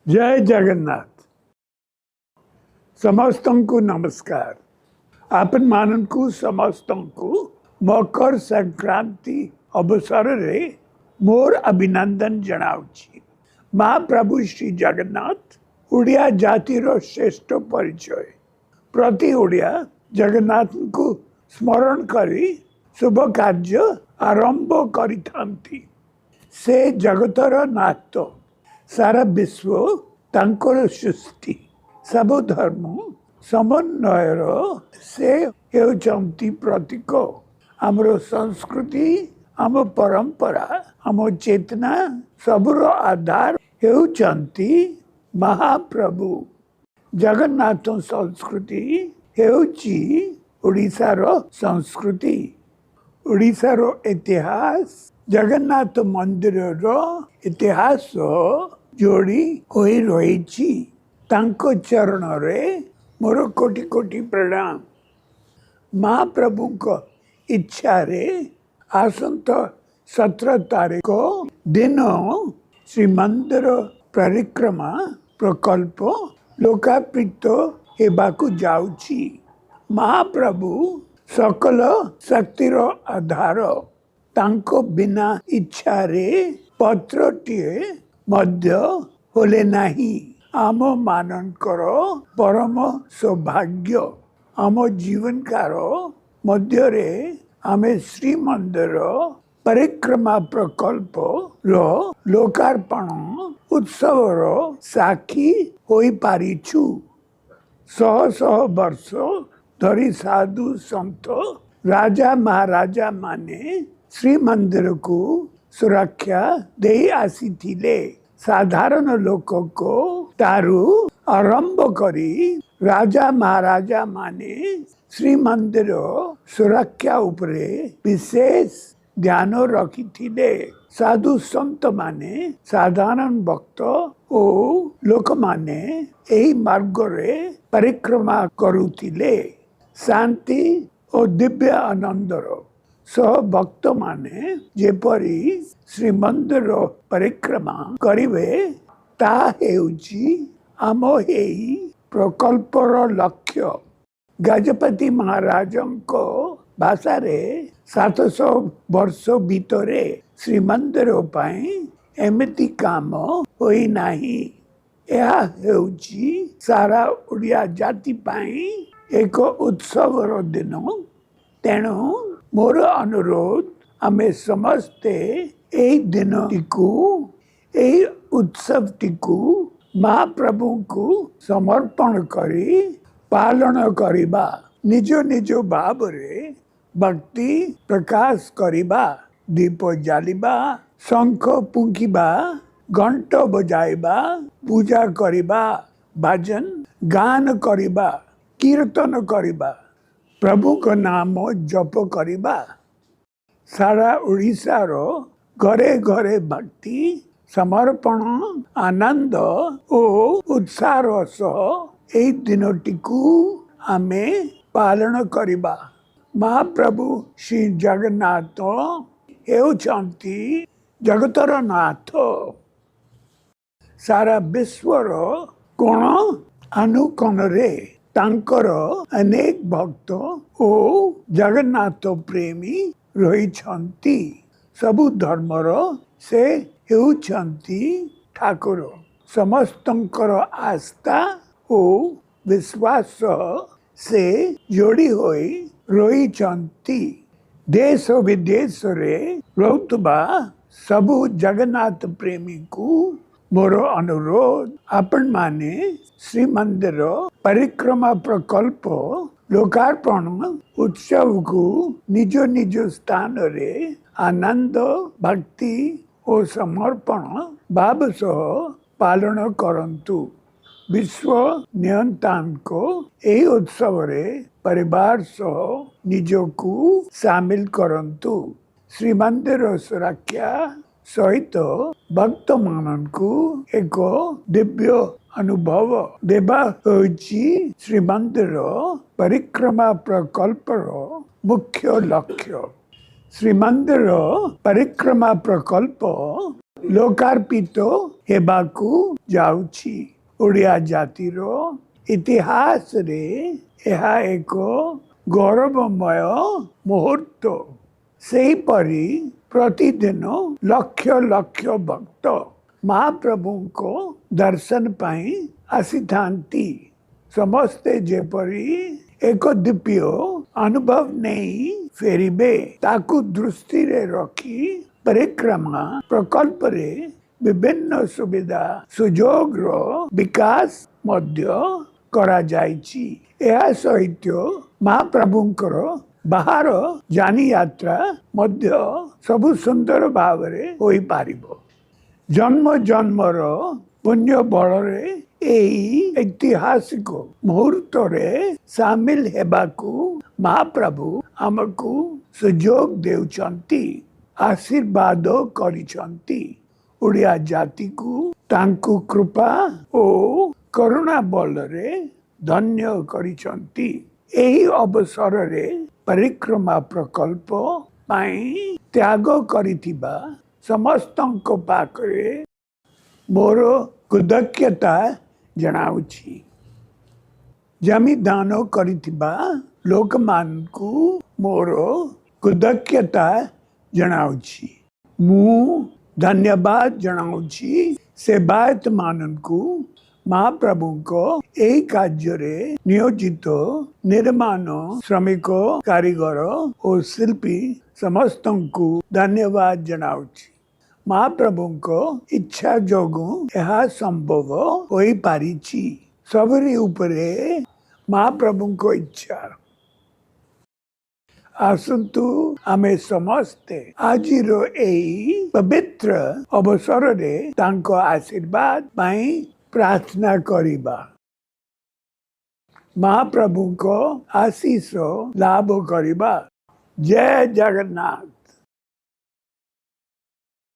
जय जगन्नाथ। समस्त को नमस्कार। आपण मानू समस्त को मकर संक्रांति अवसर रे मोर अभिनंदन जनाऊची। महाप्रभु श्री जगन्नाथ ओडिया जातिर श्रेष्ठ परिचय। प्रति ओडिया जगन्नाथ को स्मरण करी शुभ कार्य आरंभ करिथांती। से जगतर नाथ सारा विश्व तांकर सृष्टि सब धर्म समन्वयर से हेउचंती प्रतीक। आमर संस्कृति आम परंपरा आम चेतना सबुर आधार हेउचंती महाप्रभु। जगन्नाथ संस्कृति हेउची ओडिशार संस्कृति। ओडिशार इतिहास जगन्नाथ मंदिर इतिहास जोड़ी होई रही। तांको चरण रे मोर कोटि कोटि प्रणाम। महाप्रभु को इच्छा रे आसंत 17 तारीख को दिन श्री मंदिर परिक्रमा प्रकल्प लोकार्पित हेबाकु जाउची। महाप्रभु सकल शक्तिर आधार। तांको बिना इच्छा रे पत्रटीए मध्य होले नाही। आम मानकर परम सौभाग्य। आम जीवन कार मध्य रे आमे श्री मंदिर परिक्रमा प्रकल्प रो लोकार्पण उत्सव रो साक्षी होई पारिछु। शह शह वर्ष धरी साधु संत राजा महाराजा माने श्री मंदिर को सुरक्षा दे आसी थिले। साधारण लोक को तारु आरंभ करी राजा महाराजा माने श्री मंदिर सुरक्षा उपरे विशेष ध्यान रखी थिले। साधु संत माने साधारण भक्त ओ लोक माने एही मार्ग रे परिक्रमा करुथिले। शांति और दिव्य आनंदर सह भक्त माने जेपरी श्री मंदिर परिक्रमा करिवे ता हेउची आम एही प्रकल्पर लक्ष्य। गजपति महाराजंको भाषा रे 700 वर्ष भितरे श्री मंदिर पाई एमिति काम होई नाही। यह हेउची सारा ओडिया जाति पाई एक उत्सवर दिन। तेणु मोर अनुरोध आमे समस्ते एई दिन टिकु एई उत्सव टिकु महाप्रभु को समर्पण करी पालन करिबा। निज निज भाव रे भक्ति प्रकाश करिबा। दीप जालिबा, शंख फुंकिबा, घंट बजाइबा, पूजा करिबा, भजन गान करिबा, कीर्तन करिबा, प्रभु का नाम जप करिबा। सारा ओडिशा रो घरे घरे भक्ति समर्पण आनंद ओ उत्साह सह एई दिनटिकु आमे पालन करिबा। महाप्रभु श्री जगन्नाथ हेउचंती जगतर नाथ। सारा विश्वर कोण अनुकोण रे तांकर अनेक भक्त ओ जगन्नाथ प्रेमी रहिछंती। सबु धर्मर से हेउछंती ठाकुर। समस्तंकर आस्था ओ विश्वास से जोड़ी होई रहिछंती। देश विदेश रे रहुतबा सबु जगन्नाथ प्रेमी को मोर अनुरोध आपण माने श्री मंदिर परिक्रमा प्रकल्प लोकार्पण उत्सव को निज निज स्थान रे आनंद भक्ति और समर्पण भाव सह पालन करंतु। विश्व नियंत्रण को एही उत्सव रे परिवार सह निजको शामिल करंतु। श्री मंदिर सुरक्षा सहित भक्त माननकु एक दिव्य अनुभव देवा होची श्री मंदिर परिक्रमा प्रकल्पर मुख्य लक्ष्य। श्री मंदिर परिक्रमा प्रकल्प लोकार्पित हेबाकू जाउछि। ओडिया जातिर इतिहास रे यह एक गौरवमय मुहूर्त। सेही परी प्रतिदिन लक्ष लक्ष भक्त महाप्रभु को दर्शन पाई आसी थांती। समस्ते जेपरी एक दिव्य अनुभव नहीं फेरिबे ताकू दृष्टि रे रखी परिक्रमा प्रकल्प रे विभिन्न सुविधा सुजोग रो विकास मध्य करा जाइछि। यह सहित महाप्रभुंकर बाहर जानी यात्रा मध्य सबु सुंदर भावरे होई पारिबो। जन्म जन्मर पुण्य बଳରେ एही ऐतिहासिक मुहूर्त रे सामिल हेबाकू महाप्रभु हमकू सुजोग देउछंती, आशीर्वाद करिछंती। ओडिया जाति को तांकू कृपा ओ करुणा बलरे धन्य करिछंती। एही अवसर रे परिक्रमा प्रकल्प पाई त्याग करिथिबा समस्तंको पाखरे मोर कृतज्ञता जनाउछि। जमी दान करिथिबा लोकमानकू मोर कृतज्ञता जनाउछि। मु धन्यवाद जनाउछि सेवायत माननकू महाप्रभु को यही कार्य रे नियोजित निर्माण श्रमिक कारीगर और शिल्पी समस्तंकू धन्यवाद जनाउछि। महाप्रभु को इच्छा जोगु यह संभव होई पारिछि। सबरी उपरे महाप्रभु को इच्छा। आसंतु आमे समस्ते आजिरो एही पवित्र अवसर रे तांको आशीर्वाद पाई प्रार्थना करिबा। महाप्रभु को आशीष लाभ करिबा। जय जगन्नाथ।